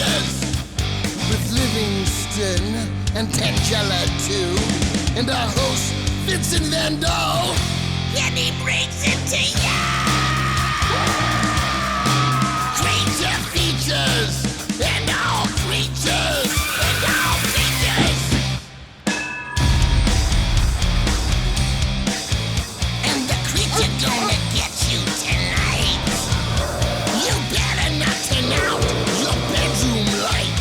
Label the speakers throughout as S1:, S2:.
S1: features with Livingston and Tangela too, and our host Vincent Van Dahl, and he brings it to ya. Creature features and all creatures and all features, and the creature gonna get you tonight. You better not turn out your bedroom light.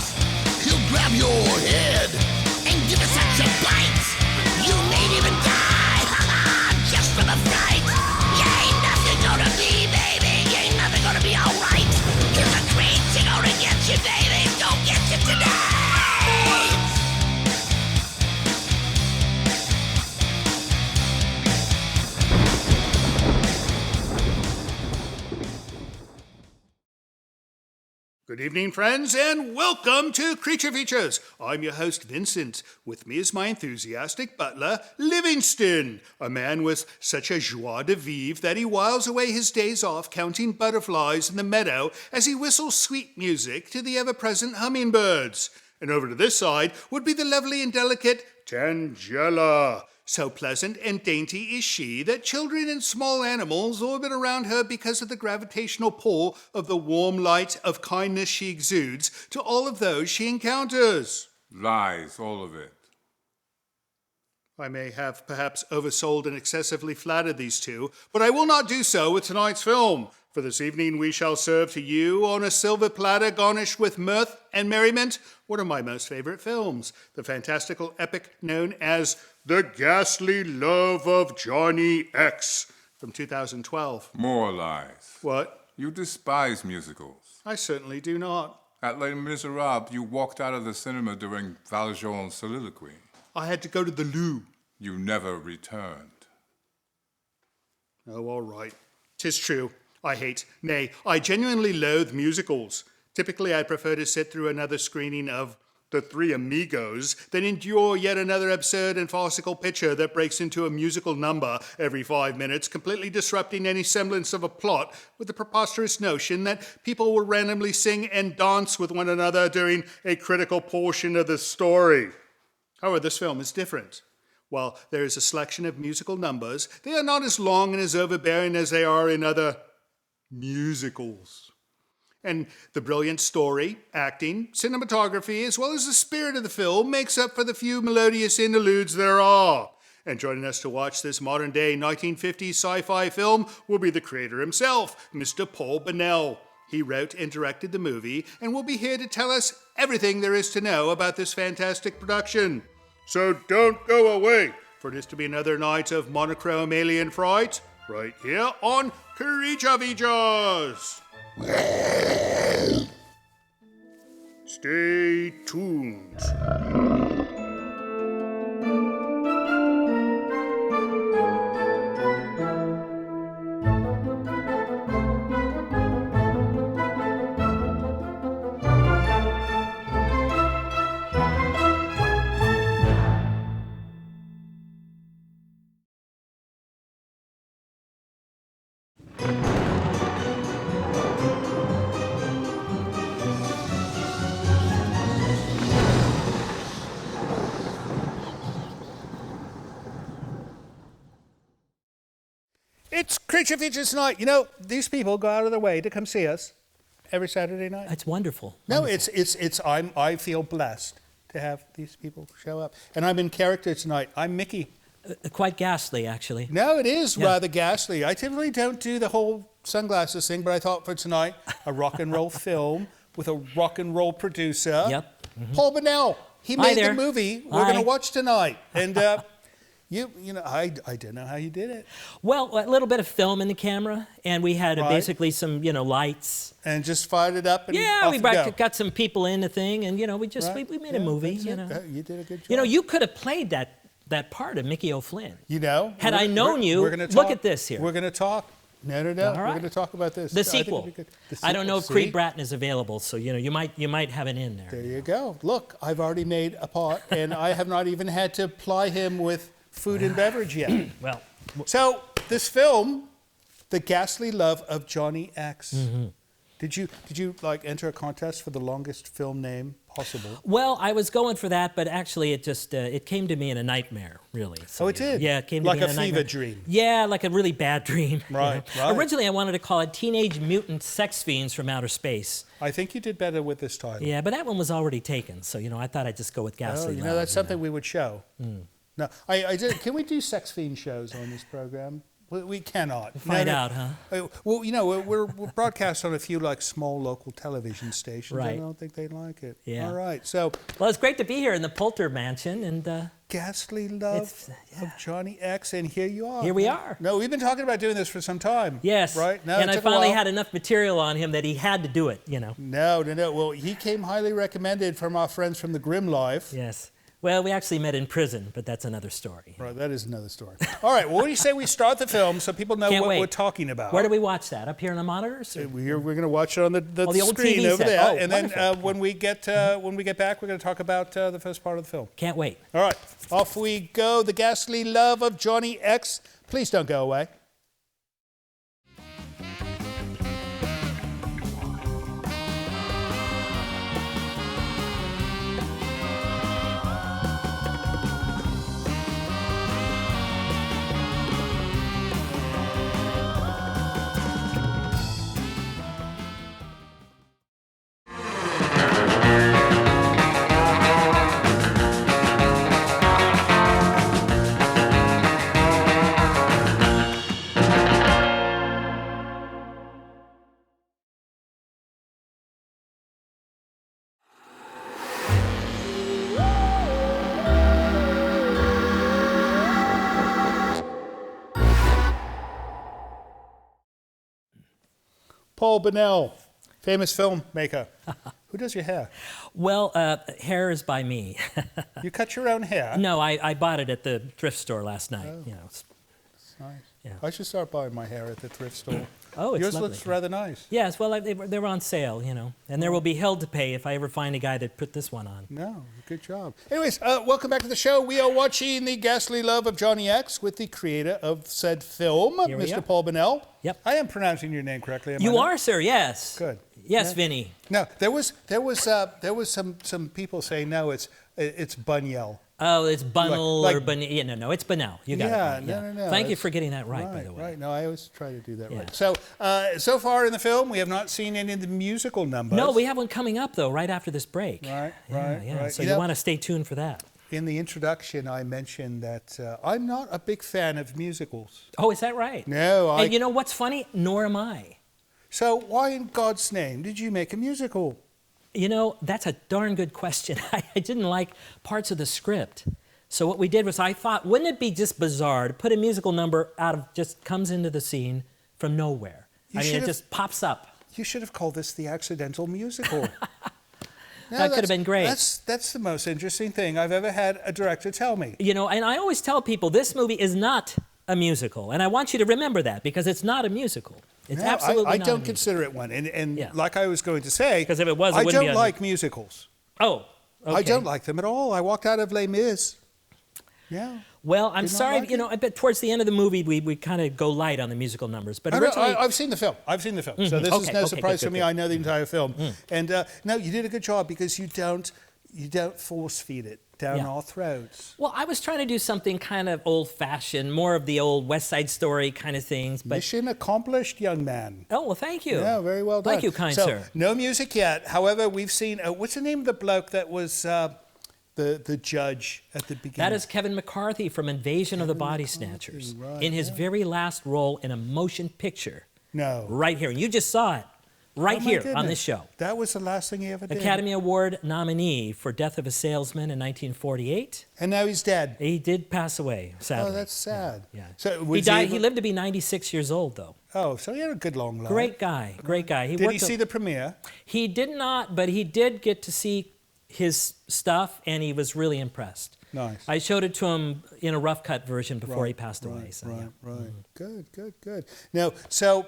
S1: He'll grab your head and give it such a bite. You may even die, just from a fright. You ain't nothing gonna be, baby. You ain't nothing gonna be alright. Cause the creature gonna get you, baby. Don't get you tonight.
S2: Good evening, friends, and welcome to Creature Features. I'm your host, Vincent. With me is my enthusiastic butler, Livingston, a man with such a joie de vivre that he whiles away his days off counting butterflies in the meadow as he whistles sweet music to the ever-present hummingbirds. And over to this side would be the lovely and delicate Tangela. So pleasant and dainty is she that children and small animals orbit around her because of the gravitational pull of the warm light of kindness she exudes to all of those she encounters.
S3: Lies, all of it.
S2: I may have perhaps oversold and excessively flattered these two, but I will not do so with tonight's film. For this evening we shall serve to you on a silver platter garnished with mirth and merriment one of my most favorite films, the fantastical epic known as The Ghastly Love of Johnny X from 2012.
S3: More lies.
S2: What?
S3: You despise musicals.
S2: I certainly do not.
S3: At Les Miserables, you walked out of the cinema during Valjean's soliloquy.
S2: I had to go to the loo.
S3: You never returned.
S2: Oh, all right. 'Tis true. I hate, nay, I genuinely loathe musicals. Typically, I prefer to sit through another screening of The Three Amigos than endure yet another absurd and farcical picture that breaks into a musical number every 5 minutes, completely disrupting any semblance of a plot with the preposterous notion that people will randomly sing and dance with one another during a critical portion of the story. However, this film is different. While there is a selection of musical numbers, they are not as long and as overbearing as they are in other musicals. And the brilliant story, acting, cinematography, as well as the spirit of the film makes up for the few melodious interludes there are. And joining us to watch this modern-day 1950s sci-fi film will be the creator himself, Mr. Paul Bunnell. He wrote and directed the movie and will be here to tell us everything there is to know about this fantastic production. So don't go away, for it is to be another night of monochrome alien fright right here on Creature Features. Stay tuned. It's Creature Features tonight. You know, these people go out of their way to come see us every Saturday night.
S4: That's wonderful.
S2: No,
S4: Wonderful.
S2: I feel blessed to have these people show up. And I'm in character tonight. I'm Mickey.
S4: Quite ghastly, actually.
S2: No, it is
S4: Yeah.
S2: rather ghastly. I typically don't do the whole sunglasses thing, but I thought for tonight, a rock and roll film with a rock and roll producer.
S4: Yep. Mm-hmm.
S2: Paul Bunnell. He
S4: Hi
S2: made
S4: there.
S2: the movie we're
S4: Hi.
S2: going to watch tonight. And you know, I don't know how you did it.
S4: Well, a little bit of film in the camera, and we had
S2: Right.
S4: basically some, lights.
S2: And just fired it up and
S4: Yeah,
S2: off
S4: we
S2: you go.
S4: got some people in the thing, and we just
S2: Right.
S4: we made
S2: Yeah,
S4: a movie.
S2: that's it. You did a good job.
S4: You could have played that part of Mickey O'Flynn.
S2: You know,
S4: Had I known you,
S2: we're gonna
S4: look
S2: talk-
S4: at this here.
S2: We're going to talk. No.
S4: All
S2: We're
S4: right.
S2: going to talk about this.
S4: The
S2: I think
S4: sequel.
S2: it'd be good. The
S4: I don't know if
S2: sequel,
S4: Creed
S2: see?
S4: Bratton is available, so you might have it in there.
S2: There you go. Look, I've already made a part, and I have not even had to ply him with food and beverage yet.
S4: Well,
S2: So this film, The Ghastly Love of Johnny X.
S4: Mm-hmm.
S5: Did you like enter a contest for the longest film name possible?
S4: Well, I was going for that, but actually it just it came to me in a nightmare, really. So,
S5: Oh, it did?
S4: Yeah, it came to
S5: Like
S4: me in
S5: a
S4: a
S5: fever
S4: nightmare.
S5: dream.
S4: Yeah, like a really bad dream.
S5: Right, right.
S4: Originally, I wanted to call it Teenage Mutant Sex Fiends from Outer Space.
S5: I think you did better with this title.
S4: Yeah, but that one was already taken, so I thought I'd just go with
S5: Oh,
S4: Ghastly.
S5: you know, that's something we would show. No, I did. Can we do sex fiend shows on this program? We cannot.
S4: Find out, huh?
S5: Well, we're broadcast on a few like small local television stations.
S4: Right.
S5: I don't think they like it.
S4: Yeah.
S5: All right. So,
S4: Well, it's great to be here in the Poulter Mansion, and
S5: Ghastly Love of Johnny X, and here you are.
S4: Here we are.
S5: No, we've been talking about doing this for some time.
S4: yes,
S5: Right. No,
S4: and
S5: it
S4: I
S5: took a
S4: finally
S5: while.
S4: had enough material on him that he had to do it.
S5: No. Well, he came highly recommended from our friends from the Grim Life.
S4: Yes. Well, we actually met in prison, but that's another story.
S5: Right, that is another story. All right, well, what do you say we start the film so people know
S4: Can't
S5: what
S4: wait.
S5: we're talking about?
S4: Where do we watch that? Up here on the monitors? or-
S5: We're going to watch it on the
S4: Oh, the old
S5: screen
S4: TV
S5: over
S4: set.
S5: there,
S4: Oh,
S5: and then
S4: wonderful.
S5: when we get back, we're going to talk about the first part of the film.
S4: Can't wait.
S5: All right, off we go. The Ghastly Love of Johnny X. Please don't go away. Paul Bunnell, famous filmmaker. Who does your hair?
S4: Well, hair is by me.
S5: You cut your own hair?
S4: No, I bought it at the thrift store last night.
S5: Oh.
S4: It's-
S5: Nice.
S4: Yeah.
S5: I should start buying my hair at the thrift store.
S4: Oh, it's
S5: Yours
S4: lovely.
S5: looks rather nice.
S4: Yes, well, they were on sale, and there will be hell to pay if I ever find a guy that put this one on.
S5: No, good job. Anyways, welcome back to the show. We are watching The Ghastly Love of Johnny X with the creator of said film,
S4: Here we are.
S5: Mr. Paul Bunnell.
S4: Yep.
S5: I am pronouncing your name correctly. Am I
S4: You
S5: not?
S4: are, sir. Yes.
S5: Good.
S4: Yes,
S5: Yeah.
S4: Vinny.
S5: No, there was some people saying no, it's Bunnell.
S4: Oh, it's Bunnell
S5: Like-
S4: or Bunnell. Yeah, no, it's Bunnell. You got it.
S5: Yeah,
S4: Right.
S5: no.
S4: Thank you
S5: It's-
S4: for getting that right, by the way.
S5: Right. No, I always try to do that
S4: Yeah.
S5: right. So, so far in the film, we have not seen any of the musical numbers.
S4: No, we have one coming up though, right after this break.
S5: Right,
S4: Yeah,
S5: right,
S4: yeah.
S5: right.
S4: So
S5: You
S4: you
S5: know-
S4: want to stay tuned for that.
S5: In the introduction, I mentioned that I'm not a big fan of musicals.
S4: Oh, is that right?
S5: No,
S4: And you know what's funny? Nor am I.
S5: So why in God's name did you make a musical?
S4: That's a darn good question. I didn't like parts of the script. So what we did was I thought, wouldn't it be just bizarre to put a musical number just comes into the scene from nowhere?
S5: You
S4: I mean, it
S5: should've-
S4: just pops up.
S5: You should have called this the accidental musical. No,
S4: That could have been great.
S5: That's the most interesting thing I've ever had a director tell me.
S4: And I always tell people this movie is not a musical. And I want you to remember that because it's not a musical. It's
S5: No,
S4: absolutely
S5: I
S4: not a
S5: don't
S4: musical.
S5: consider it one. And
S4: Yeah.
S5: like I was going to say,
S4: 'Cause if it was, it
S5: I
S4: wouldn't be
S5: don't
S4: on-
S5: like musicals.
S4: Oh, okay.
S5: I don't like them at all. I walked out of Les Mis. Yeah.
S4: Well, I'm
S5: Did not
S4: sorry,
S5: like it?
S4: I bet towards the end of the movie we kind of go light on the musical numbers. But
S5: No,
S4: originally,
S5: I've seen the film. So this is
S4: Okay,
S5: no
S4: okay,
S5: surprise
S4: good,
S5: for me.
S4: good.
S5: I know the entire film. And no, you did a good job because you don't force feed it down
S4: Yeah.
S5: our throats.
S4: well, I was trying to do something kind of old-fashioned, more of the old West Side Story kind of things. But
S5: Mission accomplished, young man.
S4: oh, well, thank you.
S5: Yeah, very well done.
S4: Thank you, kind
S5: so,
S4: sir.
S5: No music yet. However, we've seen. What's the name of the bloke that was the judge at the beginning?
S4: That is Kevin McCarthy from Invasion of the Body Snatchers
S5: right,
S4: in his very last role in a motion picture.
S5: No.
S4: Right here, and you just saw it right
S5: Oh, my
S4: here on
S5: goodness.
S4: this show.
S5: That was the last thing he ever did.
S4: Academy Award nominee for Death of a Salesman in 1948.
S5: And now he's dead.
S4: He did pass away, sadly.
S5: Oh, that's sad.
S4: Yeah.
S5: So
S4: He
S5: was
S4: died. He lived to be 96 years old, though.
S5: Oh, so he had a good long life.
S4: Great guy. Great guy.
S5: Did he
S4: worked
S5: see the premiere?
S4: He did not, but he did get to see his stuff, and he was really impressed.
S5: Nice.
S4: I showed it to him in a rough cut version before he passed away.
S5: Right,
S4: So,
S5: right,
S4: yeah.
S5: right. Good. Now, so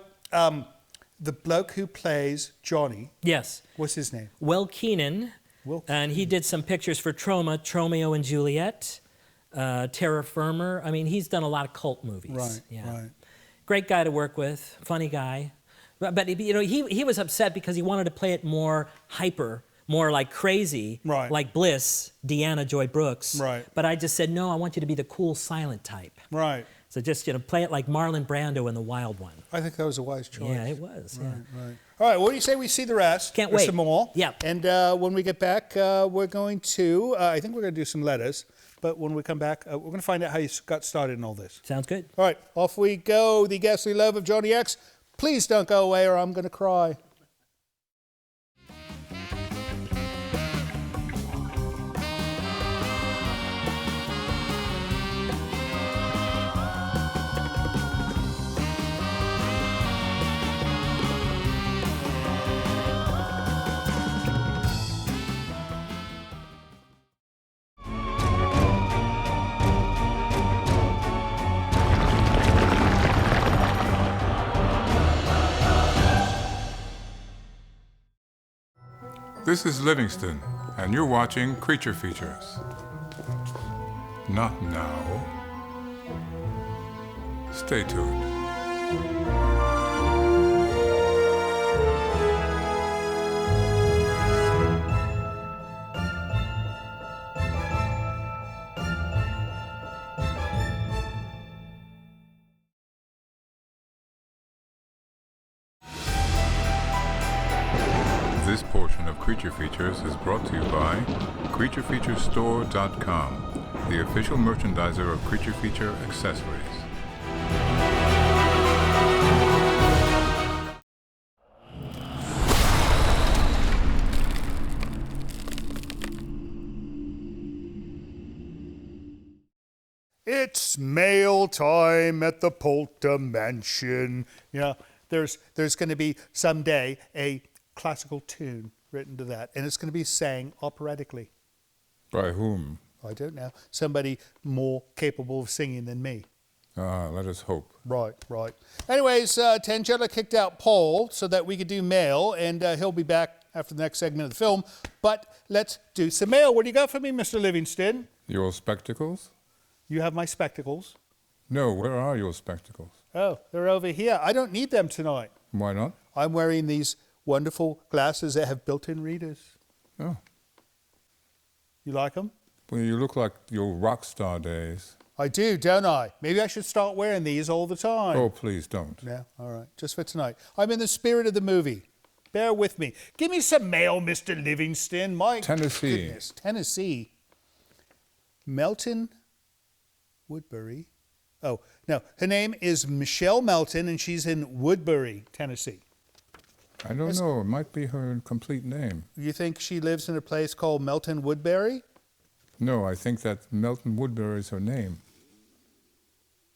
S5: the bloke who plays Johnny,
S4: Yes.
S5: what's his name?
S4: Will Keenan,
S5: Will
S4: and he did some pictures for Tromeo and Juliet, Terra Firma. I mean, he's done a lot of cult movies.
S5: Right,
S4: Yeah.
S5: right.
S4: Great guy to work with, funny guy. But he was upset because he wanted to play it more hyper, more like crazy,
S5: Right.
S4: like Bliss, Deanna Joy Brooks.
S5: Right.
S4: But I just said, no, I want you to be the cool silent type.
S5: Right.
S4: So just play it like Marlon Brando in The Wild One.
S5: I think that was a wise choice.
S4: Yeah, it was. Yeah.
S5: Right. All right, what do you say we see the rest?
S4: Can't
S5: Or
S4: wait.
S5: some more.
S4: Yeah.
S5: And when we get back, we're going to, I think we're going to do some letters. But when we come back, we're going to find out how you got started in all this.
S4: Sounds good.
S5: All right, off we go. The Ghastly Love of Johnny X. Please don't go away or I'm going to cry.
S3: This is Livingston, and you're watching Creature Features. Not now. Stay tuned. This portion of Creature Features is brought to you by CreatureFeatureStore.com, the official merchandiser of Creature Feature accessories.
S5: It's mail time at the Polter Mansion. There's going to be someday a classical tune written to that, and it's going to be sang operatically.
S3: By whom?
S5: I don't know. Somebody more capable of singing than me.
S3: Let us hope.
S5: Right. Anyways, Tangella kicked out Paul so that we could do mail, and he'll be back after the next segment of the film. But let's do some mail. What do you got for me, Mr. Livingston?
S3: Your spectacles?
S5: You have my spectacles.
S3: No, where are your spectacles?
S5: Oh, they're over here. I don't need them tonight.
S3: Why not?
S5: I'm wearing these wonderful glasses that have built-in readers.
S3: Oh,
S5: You like them?
S3: well, you look like your rock star days.
S5: I do, don't I? Maybe I should start wearing these all the time.
S3: Oh, please don't.
S5: Yeah, all right. Just for tonight. I'm in the spirit of the movie. Bear with me. Give me some mail, Mr. Livingston. My
S3: Tennessee.
S5: goodness. Tennessee. Melton Woodbury. Oh, no. Her name is Michelle Melton, and she's in Woodbury, Tennessee.
S3: I don't know. It might be her complete name.
S5: You think she lives in a place called Melton Woodbury?
S3: No, I think that Melton Woodbury is her name.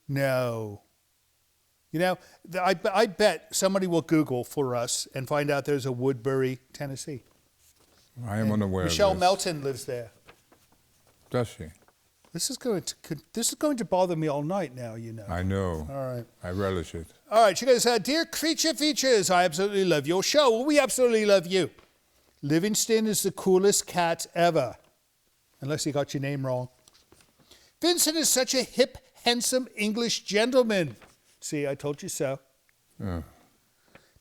S5: No. I bet somebody will Google for us and find out there's a Woodbury, Tennessee.
S3: I am unaware
S5: Michelle
S3: of this.
S5: Melton lives there.
S3: Does she?
S5: This is going to bother me all night now,
S3: I know.
S5: All right.
S3: I relish it.
S5: All right, she goes, Dear Creature Features, I absolutely love your show. Well, we absolutely love you. Livingston is the coolest cat ever. Unless you got your name wrong. Vincent is such a hip, handsome English gentleman. See, I told you so.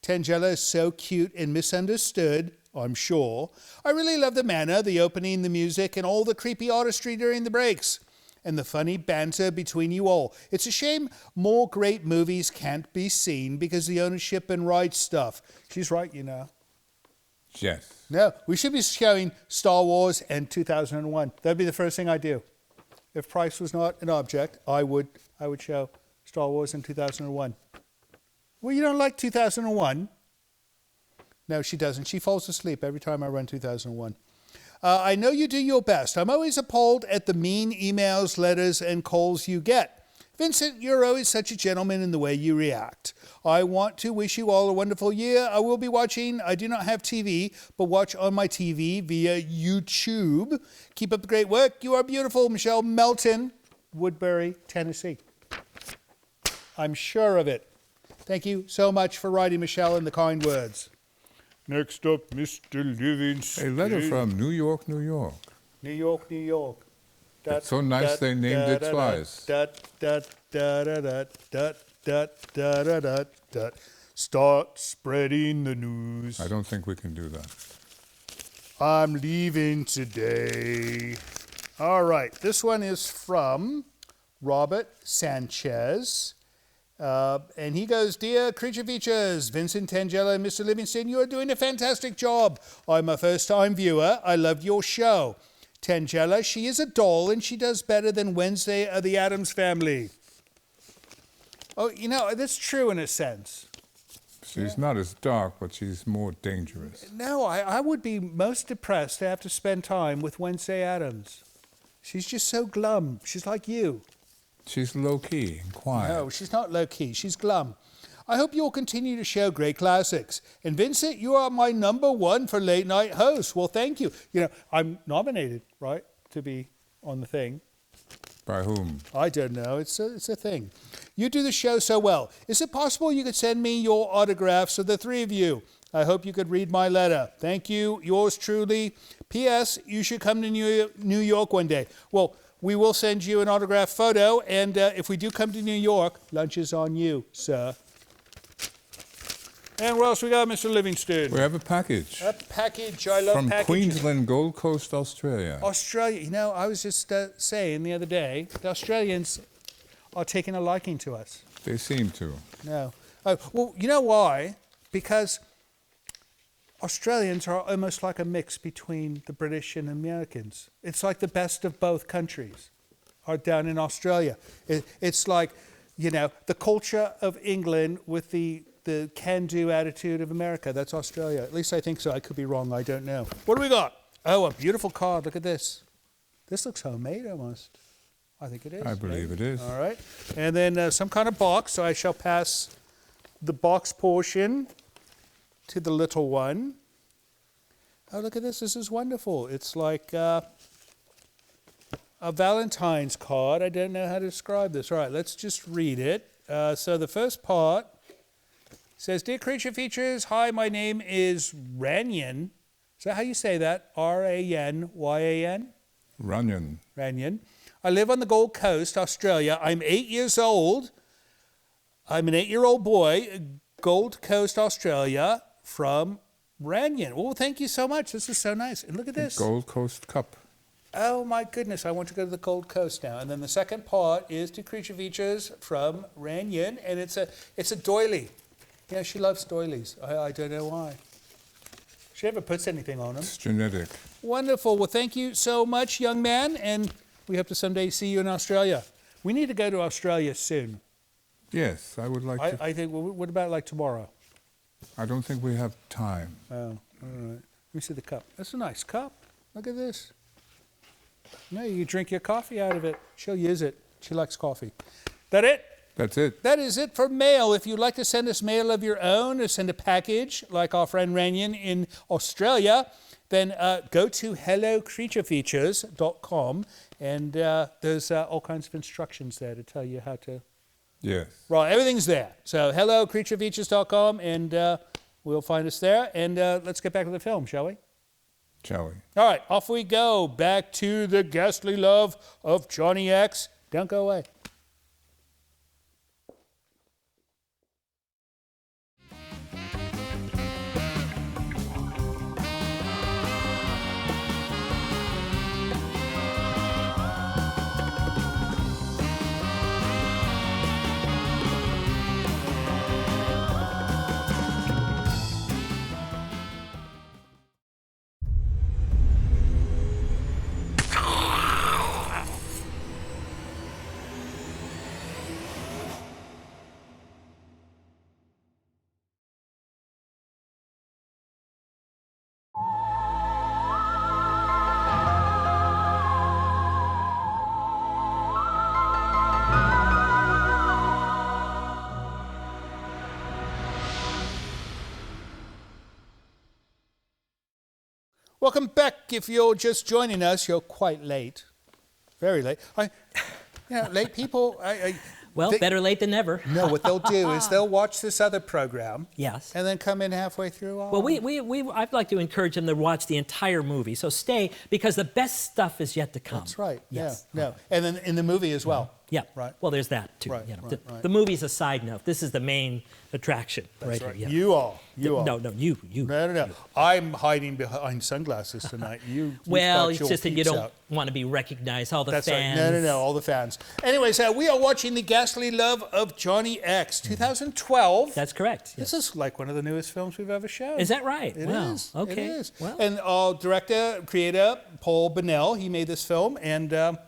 S5: Tangella is so cute and misunderstood, I'm sure. I really love the manner, the opening, the music, and all the creepy artistry during the breaks. And the funny banter between you all. It's a shame more great movies can't be seen because the ownership and rights stuff. She's right,
S3: Yes.
S5: No, we should be showing Star Wars and 2001. That'd be the first thing I'd do. If price was not an object, I would show Star Wars in 2001. Well, you don't like 2001? No, she doesn't. She falls asleep every time I run 2001. I know you do your best. I'm always appalled at the mean emails, letters, and calls you get. Vincent, you're always such a gentleman in the way you react. I want to wish you all a wonderful year. I will be watching. I do not have TV, but watch on my TV via YouTube. Keep up the great work. You are beautiful. Michelle Melton, Woodbury, Tennessee. I'm sure of it. Thank you so much for writing, Michelle, and the kind words. Next up, Mr. Livingston.
S3: A letter from New York, New York.
S5: New York, New York.
S3: It's so nice they named it twice.
S5: Start spreading the news.
S3: I don't think we can do that.
S5: I'm leaving today. All right, this one is from Robert Sanchez. And he goes, Dear Creature Features, Vincent Tangella and Mr. Livingston, you are doing a fantastic job. I'm a first-time viewer. I loved your show. Tangella, she is a doll and she does better than Wednesday of the Addams Family. Oh, you know, that's true in a sense.
S3: She's not as dark, but she's more dangerous.
S5: No, I would be most depressed to have to spend time with Wednesday Addams. She's just so glum. She's like you.
S3: She's low-key and quiet.
S5: No, she's not low-key. She's glum. I hope you'll continue to show great classics. And Vincent, you are my #1 for late night host. Well, thank you. You know, I'm nominated, right, to be on the thing.
S3: By whom?
S5: I don't know. It's a thing. You do the show so well. Is it possible you could send me your autographs of the three of you? I hope you could read my letter. Thank you. Yours truly. P.S. You should come to New York one day. Well, we will send you an autographed photo, and if we do come to New York, lunch is on you, sir. And what else we got, Mr. Livingston?
S3: We have a package.
S5: A package. I love
S3: From
S5: packages.
S3: Queensland, Gold Coast, Australia.
S5: Australia. You know, I was just saying the other day, the Australians are taking a liking to us.
S3: They seem to.
S5: No. Oh, well, you know why? Because Australians are almost like a mix between the British and Americans. It's like the best of both countries are down in Australia. It's like, you know, the culture of England with the can-do attitude of America. That's Australia. At least I think so. I could be wrong. I don't know. What do we got? Oh, a beautiful card. Look at this. This looks homemade almost. I think it is.
S3: I believe it is.
S5: All right. And then some kind of box. So I shall pass the box portion to the little one. Oh, look at this. This is wonderful. It's like a Valentine's card. I don't know how to describe this. All right, let's just read it. So the first part says, Dear Creature Features, hi, my name is Ranyan. Is that how you say that? R-A-N-Y-A-N?
S3: Runyon.
S5: Ranyan. I live on the Gold Coast, Australia. I'm 8 years old. I'm an 8-year-old boy, Gold Coast, Australia, from Ranyan. Well, thank you so much. This is so nice. And look at this.
S3: Gold Coast Cup.
S5: Oh, my goodness. I want to go to the Gold Coast now. And then the second part is to Creature Features from Ranyan. And it's a doily. Yeah, she loves doilies. I don't know why. She never puts anything on them.
S3: It's genetic.
S5: Wonderful. Well, thank you so much, young man. And we hope to someday see you in Australia. We need to go to Australia soon.
S3: Yes, I would like to.
S5: I think, well, what about like tomorrow?
S3: I don't think we have time.
S5: Oh, all right. Let me see the cup. That's a nice cup. Look at this. No, you can drink your coffee out of it. She'll use it. She likes coffee. That it?
S3: That's it.
S5: That is it for mail. If you'd like to send us mail of your own or send a package like our friend Ranyan in Australia, then go to hellocreaturefeatures.com and there's all kinds of instructions there to tell you how to.
S3: Yes.
S5: Right, everything's there. So hellocreaturefeatures.com and we'll find us there. And let's get back to the film, shall we?
S3: Shall we?
S5: All right, off we go. Back to the ghastly love of Johnny X. Don't go away. Welcome back. If you're just joining us, you're quite late. Very late. Late people...
S4: better late than never.
S5: No, what they'll do is they'll watch this other program.
S4: Yes.
S5: And then come in halfway through.
S4: Well, I'd like to encourage them to watch the entire movie. So stay, because the best stuff is yet to come.
S5: That's right.
S4: Yes.
S5: No. And then in the movie as well.
S4: Yeah.
S5: Right.
S4: Well, there's that too.
S5: Right,
S4: You know,
S5: right, right.
S4: the movie's a side note. This is the main attraction
S5: That's
S4: right
S5: right.
S4: here. Yeah.
S5: You are. You are.
S4: No, you.
S5: No. I'm hiding behind sunglasses tonight. You've
S4: Well,
S5: got
S4: it's
S5: your
S4: just that you
S5: peeps
S4: don't
S5: out.
S4: want to be recognized. All the
S5: That's
S4: fans.
S5: right. No, all the fans. Anyways, we are watching The Ghastly Love of Johnny X, 2012.
S4: That's correct.
S5: This is like one of the newest films we've ever shown.
S4: Is that right?
S5: It
S4: Wow.
S5: is.
S4: Okay.
S5: It is.
S4: Well.
S5: And director, creator, Paul Bunnell, he made this film, and a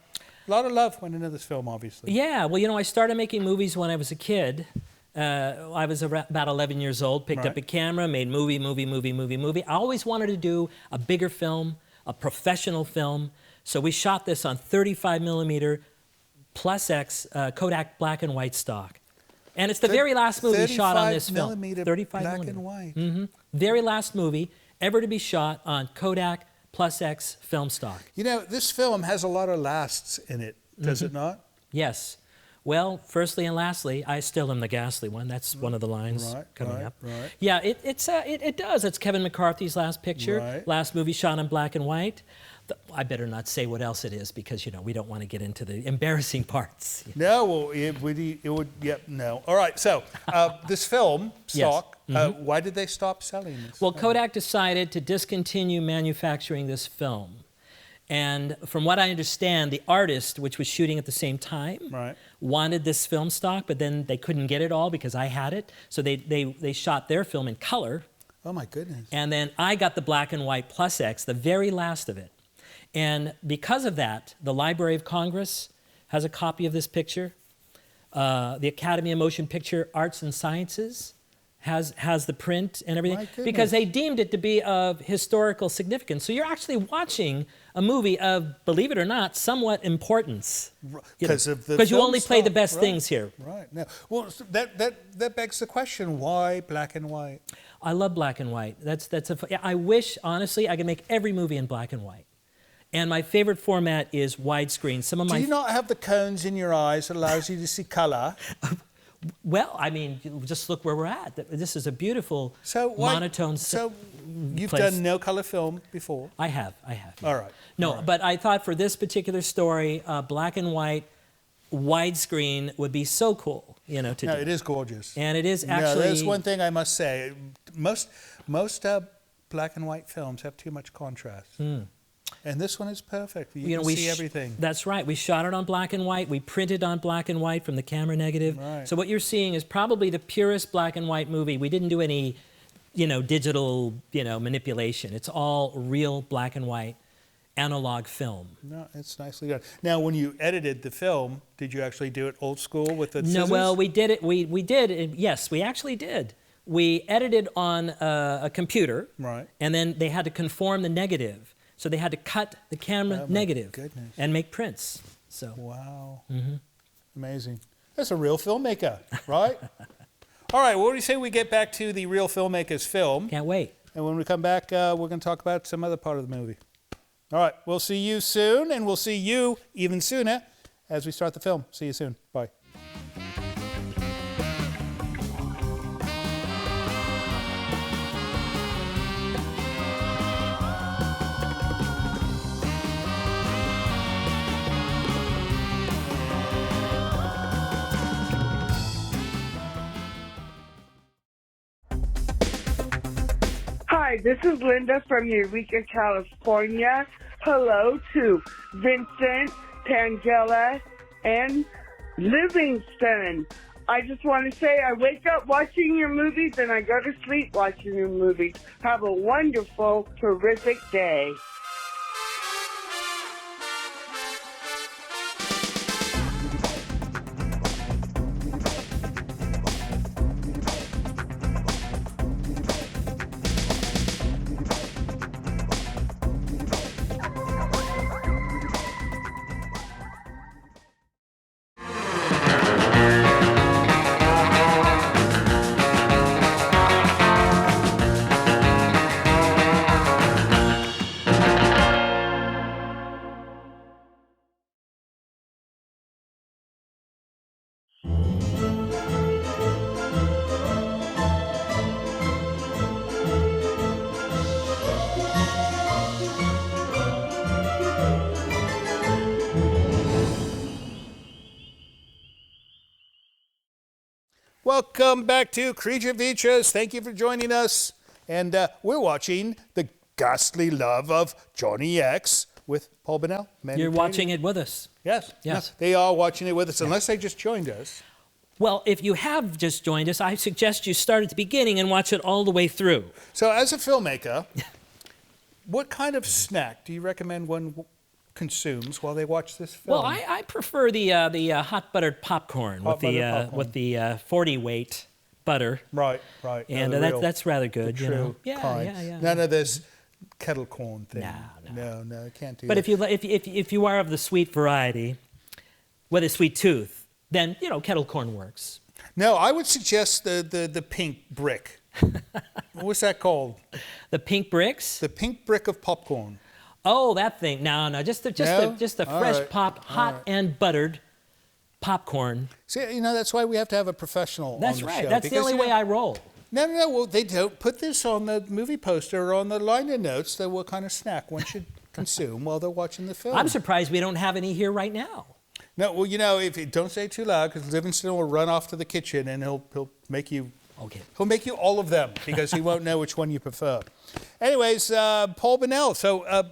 S5: lot of love went into this film, obviously.
S4: Yeah. Well, you know, I started making movies when I was a kid. I was about 11 years old, picked up
S5: Right.
S4: a camera, made movie. I always wanted to do a bigger film, a professional film. So we shot this on 35 millimeter plus X Kodak black and white stock. And it's the very last movie shot on this film.
S5: 35 black and white.
S4: Very last movie ever to be shot on Kodak plus X film stock.
S5: You know, this film has a lot of lasts in it, does it not?
S4: Yes. Well, firstly and lastly, I still am the ghastly one. That's one of the lines coming up.
S5: Right.
S4: Yeah, it does. It's Kevin McCarthy's last picture,
S5: Right.
S4: last movie shot in black and white. I better not say what else it is because, you know, we don't want to get into the embarrassing parts.
S5: No, well, it would, yep, no. All right, so this film, stock, why did they stop selling this?
S4: Well, Kodak decided to discontinue manufacturing this film. And from what I understand, the artist, which was shooting at the same time,
S5: Right.
S4: wanted this film stock, but then they couldn't get it all because I had it. So they shot their film in color.
S5: Oh, my goodness.
S4: And then I got the black and white plus X, the very last of it. And because of that, the Library of Congress has a copy of this picture. The Academy of Motion Picture Arts and Sciences has the print and everything
S5: My goodness.
S4: because they deemed it to be of historical significance. So you're actually watching a movie of, believe it or not, somewhat importance.
S5: Because of the
S4: Because you
S5: film
S4: only play the
S5: stock,
S4: best
S5: right.
S4: things here.
S5: Right. Now, well, that begs the question: why black and white?
S4: I love black and white. I wish, honestly, I could make every movie in black and white. And my favorite format is widescreen.
S5: Do you not have the cones in your eyes that allows you to see color?
S4: Well, I mean, just look where we're at. This is a beautiful monotone.
S5: So you've
S4: place.
S5: done no color film before.
S4: I have.
S5: All right.
S4: No,
S5: All right.
S4: but I thought for this particular story, black and white, widescreen would be so cool, you know, to
S5: No,
S4: do.
S5: it is gorgeous.
S4: And it is
S5: No,
S4: actually.
S5: there's one thing I must say. Most black and white films have too much contrast. And this one is perfect. You can see everything.
S4: That's right. We shot it on black and white. We printed on black and white from the camera negative.
S5: Right.
S4: So what you're seeing is probably the purest black and white movie. We didn't do any, digital, manipulation. It's all real black and white analog film.
S5: No, it's nicely done. Now, when you edited the film, did you actually do it old school with the
S4: No,
S5: scissors?
S4: well, we did it. We did. Yes, we actually did. We edited on a computer.
S5: Right.
S4: And then they had to conform the negative. So they had to cut the camera
S5: Oh, my
S4: negative
S5: goodness.
S4: and make prints. So
S5: Wow. Amazing. That's a real filmmaker, right? All right, what do you say we get back to the real filmmaker's film?
S4: can't wait.
S5: And when we come back, we're going to talk about some other part of the movie. All right, we'll see you soon, and we'll see you even sooner as we start the film. See you soon. Bye.
S6: Hi, this is Linda from Eureka, California. Hello to Vincent, Tangela, and Livingston. I just want to say I wake up watching your movies and I go to sleep watching your movies. Have a wonderful, terrific day.
S5: Welcome back to Creature Features. Thank you for joining us. And we're watching The Ghastly Love of Johnny X with Paul Bunnell.
S4: You're watching it with us.
S5: Yes.
S4: Yes.
S5: No, they are watching it with us, unless they just joined us.
S4: Well, if you have just joined us, I suggest you start at the beginning and watch it all the way through.
S5: So as a filmmaker, what kind of snack do you recommend one consumes while they watch this film?
S4: Well, I prefer the hot buttered popcorn with the 40 weight butter.
S5: Right.
S4: And that's rather good.
S5: The
S4: you know?
S5: true
S4: Yeah,
S5: kind.
S4: yeah.
S5: None of this kettle corn thing.
S4: No,
S5: can't do
S4: but
S5: that.
S4: if you are of the sweet variety, with a sweet tooth, then kettle corn works.
S5: No, I would suggest the pink brick. What's that called?
S4: The pink bricks?
S5: The pink brick of popcorn.
S4: Oh, that thing. No, just the fresh
S5: right.
S4: popped, hot and buttered popcorn.
S5: See, that's why we have to have a professional
S4: That's
S5: on the
S4: right.
S5: show.
S4: That's the only way I roll.
S5: No. Well, they don't put this on the movie poster or on the liner notes that what kind of snack one should consume while they're watching the film.
S4: I'm surprised we don't have any here right now.
S5: No, well, if you don't say it too loud, because Livingston will run off to the kitchen and he'll make you.
S4: Okay.
S5: He'll make you all of them because he won't know which one you prefer. Anyways, Paul Bunnell. So,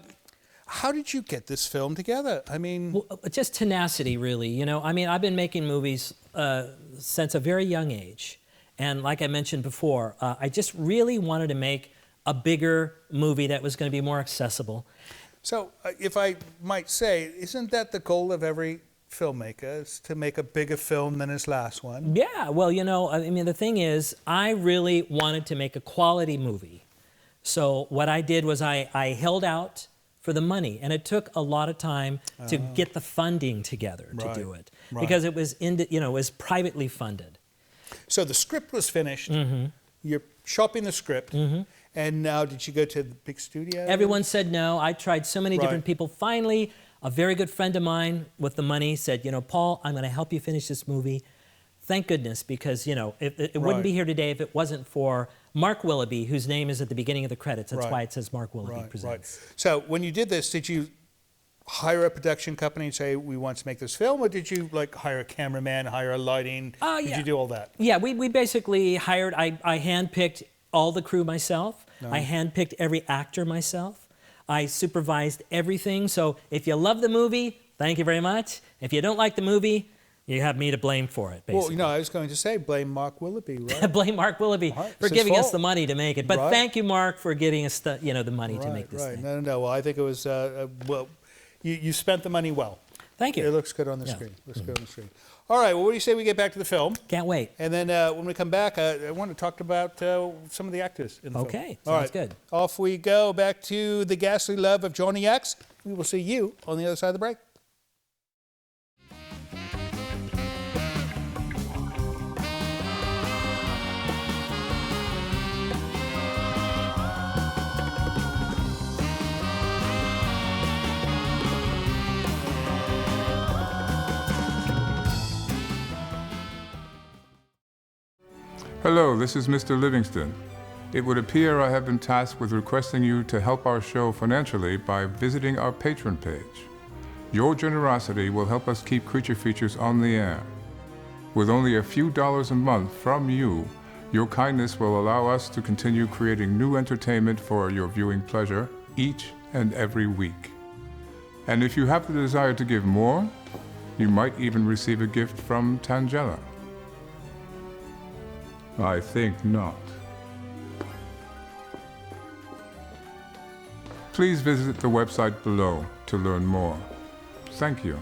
S5: how did you get this film together? I mean,
S4: well, just tenacity, really. I've been making movies since a very young age, and like I mentioned before, I just really wanted to make a bigger movie that was going to be more accessible.
S5: So, if I might say, isn't that the goal of every filmmaker, is to make a bigger film than his last one?
S4: Yeah, well, the thing is, I really wanted to make a quality movie. So what I did was I held out for the money, and it took a lot of time to get the funding together to do it, because it was it was privately funded.
S5: So the script was finished.
S4: Mm-hmm.
S5: You're shopping the script,
S4: Mm-hmm.
S5: and now did you go to the big studio?
S4: Everyone said no. I tried so many different people. Finally, a very good friend of mine with the money said, Paul, I'm going to help you finish this movie. Thank goodness, because, it wouldn't be here today if it wasn't for Mark Willoughby, whose name is at the beginning of the credits. That's why it says Mark Willoughby Presents.
S5: Right. So when you did this, did you hire a production company and say, we want to make this film, or did you hire a cameraman, hire a lighting? Did you do all that?
S4: Yeah, we basically hired, I handpicked all the crew myself. I handpicked every actor myself. I supervised everything. So if you love the movie, thank you very much. If you don't like the movie, you have me to blame for it, basically.
S5: Well, I was going to say, blame Mark Willoughby, right?
S4: Blame Mark Willoughby for giving us the money to make it. But thank you, Mark, for getting us the money to make this thing.
S5: No. Well, I think it was, you spent the money well.
S4: Thank you.
S5: It looks good on the screen. All right, well, what do you say we get back to the film?
S4: Can't wait.
S5: And then when we come back, I want to talk about some of the actors in the film.
S4: Okay,
S5: All
S4: sounds good.
S5: Off we go back to The Ghastly Love of Johnny X. We will see you on the other side of the break.
S3: Hello, this is Mr. Livingston. It would appear I have been tasked with requesting you to help our show financially by visiting our Patreon page. Your generosity will help us keep Creature Features on the air. With only a few dollars a month from you, your kindness will allow us to continue creating new entertainment for your viewing pleasure each and every week. And if you have the desire to give more, you might even receive a gift from Tangela. I think not. Please visit the website below to learn more. Thank you.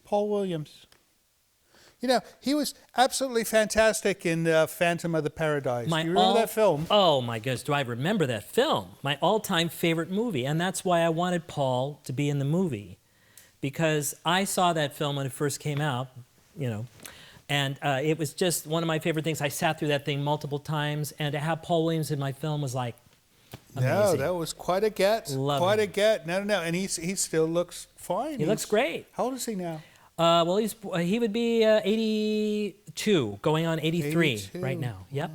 S5: Paul Williams. You know, he was absolutely fantastic in Phantom of the Paradise. Do you remember that film?
S4: Oh my goodness, do I remember that film? My all-time favorite movie, and that's why I wanted Paul to be in the movie, because I saw that film when it first came out, you know, and it was just one of my favorite things. I sat through that thing multiple times, and to have Paul Williams in my film was like amazing.
S5: No, that was quite a get.
S4: Love
S5: quite
S4: him.
S5: a get. No, and he still looks fine.
S4: He looks great.
S5: How old is he now?
S4: Well, he would be 82, going on 83
S5: 82.
S4: right now. Yep.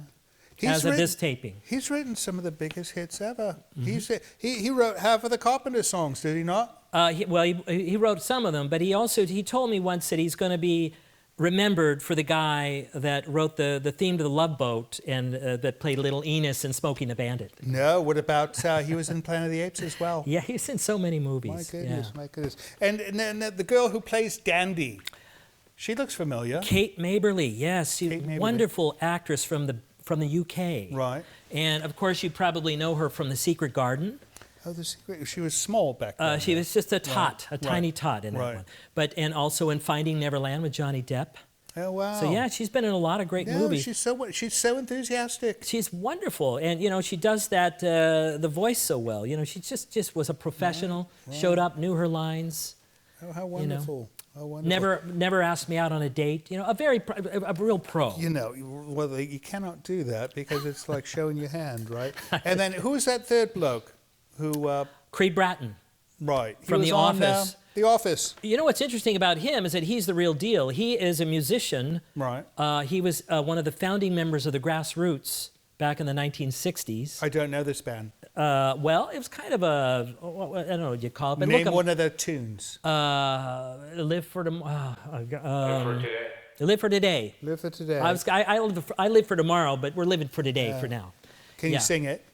S5: He's
S4: As of this taping.
S5: He's written some of the biggest hits ever.
S4: Mm-hmm.
S5: He wrote half of the Carpenter songs, did he not?
S4: He wrote some of them, but he told me once that he's going to be remembered for the guy that wrote the theme to the Love Boat and that played Little Enos in Smokey and the Bandit.
S5: No, what about he was in Planet of the Apes as well?
S4: Yeah, he's in so many movies.
S5: My goodness,
S4: yeah.
S5: my goodness. And then the girl who plays Dandy, she looks familiar.
S4: Kate Maberly, yes,
S5: Kate Maberly.
S4: Wonderful actress from the UK.
S5: Right.
S4: And of course, you probably know her from The Secret Garden.
S5: Oh, the secret. She was small back then.
S4: She was just a tot, a tiny tot in that
S5: Right.
S4: one. And also in Finding Neverland with Johnny Depp.
S5: Oh, wow.
S4: So yeah, she's been in a lot of great movies.
S5: She's so enthusiastic.
S4: She's wonderful, and you know she does that the voice so well. You know, she just was a professional.
S5: Right.
S4: Showed up, knew her lines.
S5: Oh, how wonderful!
S4: You know,
S5: how wonderful.
S4: never asked me out on a date. You know, a real pro.
S5: You know, well, you cannot do that because it's like showing your hand, right? And then who was that third bloke? Who?
S4: Creed Bratton.
S5: Right. He
S4: From
S5: was
S4: The
S5: on,
S4: Office.
S5: The Office.
S4: You know what's interesting about him is that he's the real deal. He is a musician.
S5: Right.
S4: He was one of the founding members of the Grassroots back in the 1960s.
S5: I don't know this band.
S4: Well, it was kind of I don't know what you call it. But
S5: Name
S4: look,
S5: one of their tunes.
S4: Live for tomorrow.
S5: Live for
S4: today.
S5: Live for today.
S4: I live for tomorrow, but we're living for today for now.
S5: Can
S4: yeah.
S5: you sing it?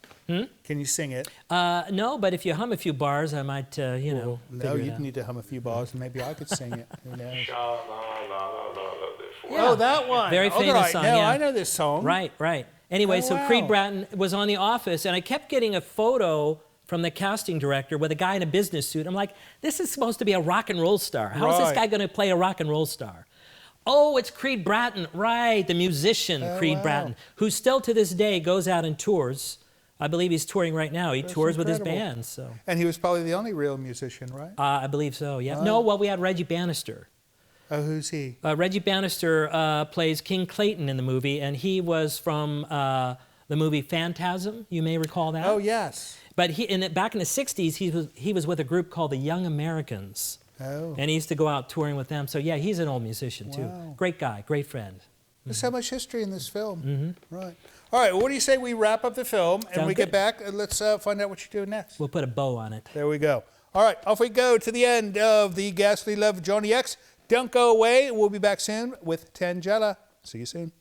S5: Can you sing it?
S4: No, but if you hum a few bars, I might,
S5: No,
S4: figure it
S5: you'd
S4: out.
S5: need to hum a few bars, and maybe I could sing it. Who knows?
S4: Yeah.
S5: Oh, that one.
S4: Very famous
S5: right.
S4: song,
S5: No,
S4: yeah.
S5: I know this song.
S4: Right. Anyway,
S5: Oh,
S4: so
S5: wow.
S4: Creed Bratton was on The Office, and I kept getting a photo from the casting director with a guy in a business suit. I'm like, this is supposed to be a rock and roll star. How is this
S5: Right.
S4: guy going to play a rock and roll star? Oh, it's Creed Bratton, right, the musician Creed
S5: wow.
S4: Bratton, who still to this day goes out and tours. I believe he's touring right now. He tours with his
S5: incredible.
S4: band, so.
S5: And he was probably the only real musician, right?
S4: I believe so, yeah. No, well, we had Reggie Bannister.
S5: Oh, who's he?
S4: Reggie Bannister plays King Clayton in the movie, and he was from the movie Phantasm. You may recall that.
S5: Oh, yes.
S4: But back in the 60s, he was with a group called the Young Americans.
S5: Oh.
S4: And he used to go out touring with them. So, yeah, he's an old musician, too.
S5: Wow.
S4: Great guy, great friend.
S5: There's so much history in this film. Right. All right, well, what do you say we wrap up the film and
S4: Sounds
S5: we get
S4: good.
S5: back and let's find out what you're doing next.
S4: We'll put a bow on it.
S5: There we go. All right, off we go to the end of the Ghastly Love of Johnny X. Don't go away. We'll be back soon with Tangela. See you soon.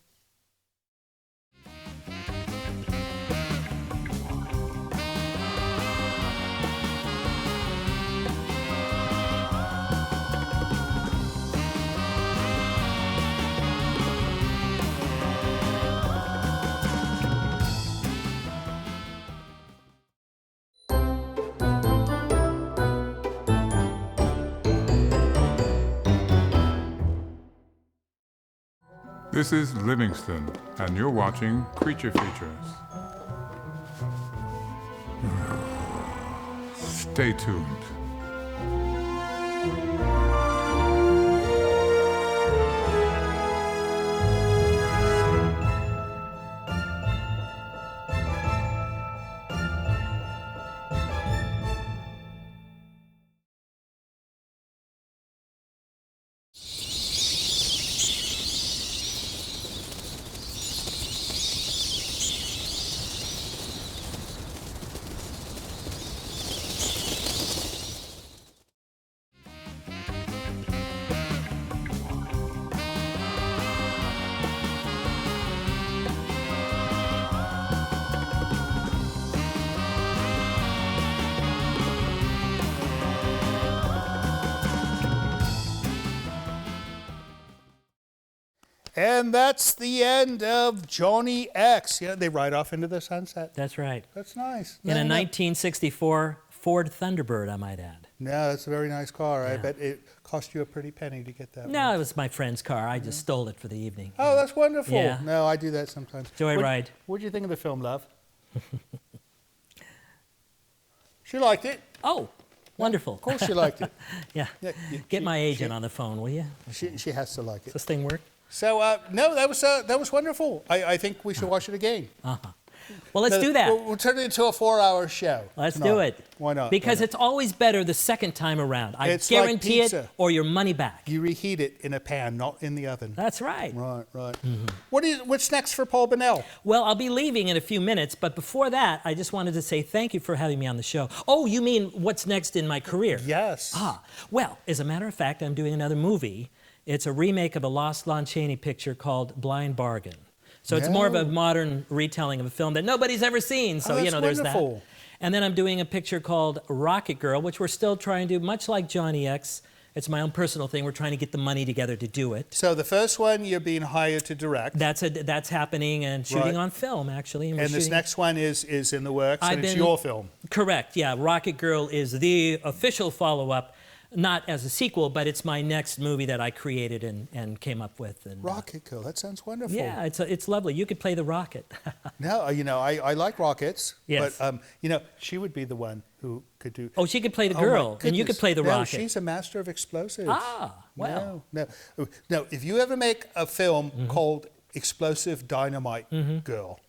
S3: This is Livingston, and you're watching Creature Features. Stay tuned.
S5: And that's the end of Johnny X. Yeah, they ride off into the sunset.
S4: That's right.
S5: That's nice.
S4: In a 1964 Ford Thunderbird, I might add.
S5: No, it's a very nice car. I bet it cost you a pretty penny to get that.
S4: No, it was my friend's car. I just stole it for the evening.
S5: Oh, that's wonderful.
S4: Yeah.
S5: No, I do that sometimes.
S4: Joyride.
S5: What did you think of the film, love? She liked it.
S4: Oh, wonderful.
S5: Of course she liked it.
S4: Yeah. Get my agent on the phone, will you?
S5: She has to like
S4: Does
S5: it.
S4: this thing work?
S5: So, no, that was wonderful. I think we should watch it again.
S4: Well, let's do that.
S5: We'll turn it into a 4-hour show.
S4: Let's
S5: tonight.
S4: do it.
S5: Why not?
S4: Because
S5: Why not?
S4: it's always better the second time around. I
S5: It's like
S4: guarantee it,
S5: pizza.
S4: or your money back.
S5: You reheat it in a pan, not in the oven.
S4: That's right.
S5: Right.
S4: Mm-hmm.
S5: What's next for Paul Bunnell?
S4: Well, I'll be leaving in a few minutes, but before that, I just wanted to say thank you for having me on the show. Oh, you mean what's next in my career?
S5: Yes.
S4: Well, as a matter of fact, I'm doing another movie. It's a remake of a lost Lon Chaney picture called Blind Bargain. So it's more of a modern retelling of a film that nobody's ever seen. So,
S5: that's
S4: there's
S5: wonderful.
S4: that. And then I'm doing a picture called Rocket Girl, which we're still trying to do, much like Johnny X. It's my own personal thing. We're trying to get the money together to do it.
S5: So the first one you're being hired to direct.
S4: That's happening and shooting
S5: Right.
S4: on film, actually. And, we're
S5: And this
S4: shooting-
S5: next one is in the works,
S4: I've
S5: and it's
S4: been-
S5: your film.
S4: Correct, yeah. Rocket Girl is the official follow-up, not as a sequel, but it's my next movie that I created and came up with. And,
S5: Rocket Girl, that sounds wonderful.
S4: yeah, it's lovely. You could play the rocket.
S5: No, I like rockets.
S4: Yes.
S5: But, she would be the one who could do...
S4: Oh, she could play the
S5: Oh, my
S4: girl, and you could
S5: goodness.
S4: play the
S5: No,
S4: rocket.
S5: she's a master of explosives.
S4: Well.
S5: No, if you ever make a film called Explosive Dynamite Girl...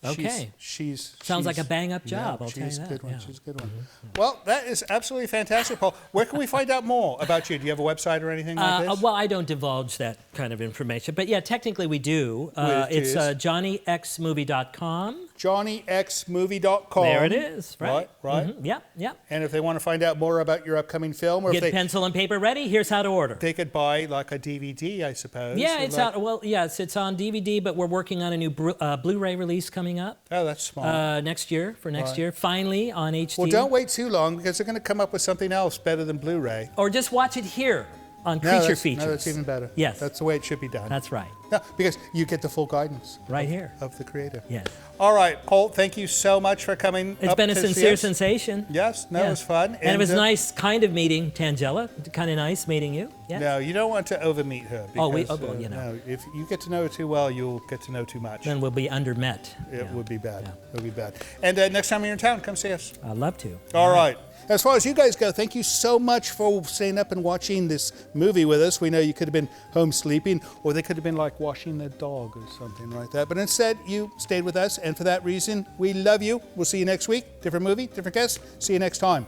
S4: Okay.
S5: She's
S4: Sounds like a bang-up job, I'll tell you
S5: she's a
S4: that,
S5: good one.
S4: yeah.
S5: She's a good one. Well, that is absolutely fantastic, Paul. Where can we find out more about you? Do you have a website or anything like this?
S4: Well, I don't divulge that kind of information, but yeah, technically we do.
S5: Which
S4: It's
S5: is?
S4: JohnnyXmovie.com.
S5: JohnnyXmovie.com.
S4: There it is, right?
S5: Right.
S4: Mhm, Yep.
S5: And if they want to find out more about your upcoming film, or
S4: Get
S5: if
S4: pencil and paper ready. Here's how to order.
S5: they could buy like a DVD, I suppose.
S4: Yeah,
S5: or
S4: it's
S5: like-
S4: out. Well, yes, it's on DVD, but we're working on a new Blu-ray release coming up
S5: Oh, that's smart.
S4: next year.
S5: Right.
S4: Year, finally on HD.
S5: Well, don't wait too long because they're going to come up with something else better than Blu-ray.
S4: Or just watch it here on
S5: No,
S4: Creature
S5: that's-
S4: Features.
S5: No, that's even better.
S4: Yes.
S5: That's the way it should be done.
S4: That's right.
S5: No, because you get the full guidance
S4: Right here.
S5: of the creator.
S4: Yes.
S5: All right, Paul, thank you so much for coming.
S4: It's
S5: up
S4: been a
S5: to see
S4: sincere
S5: us.
S4: sensation.
S5: Yes, no,
S4: Yeah.
S5: it was fun.
S4: And it was nice kind of meeting Tangela. Kind of nice meeting you. Yeah.
S5: No, you don't want to overmeet her. Because,
S4: well, you know.
S5: no, if you get to know her too well, you'll get to know too much.
S4: Then we'll be undermet.
S5: It
S4: Yeah.
S5: would be bad.
S4: Yeah.
S5: It would be bad. And next time you're in town, come see us.
S4: I'd love to.
S5: All right. As far as you guys go, thank you so much for staying up and watching this movie with us. We know you could have been home sleeping, or they could have been like washing their dog or something like that. But instead, you stayed with us, and for that reason, we love you. We'll see you next week. Different movie, different guest. See you next time.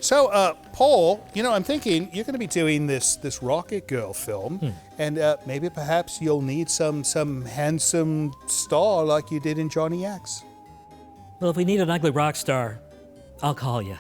S5: So, Paul, I'm thinking you're going to be doing this Rocket Girl film, and maybe perhaps you'll need some handsome star like you did in Johnny X.
S4: Well, if we need an ugly rock star, I'll call you.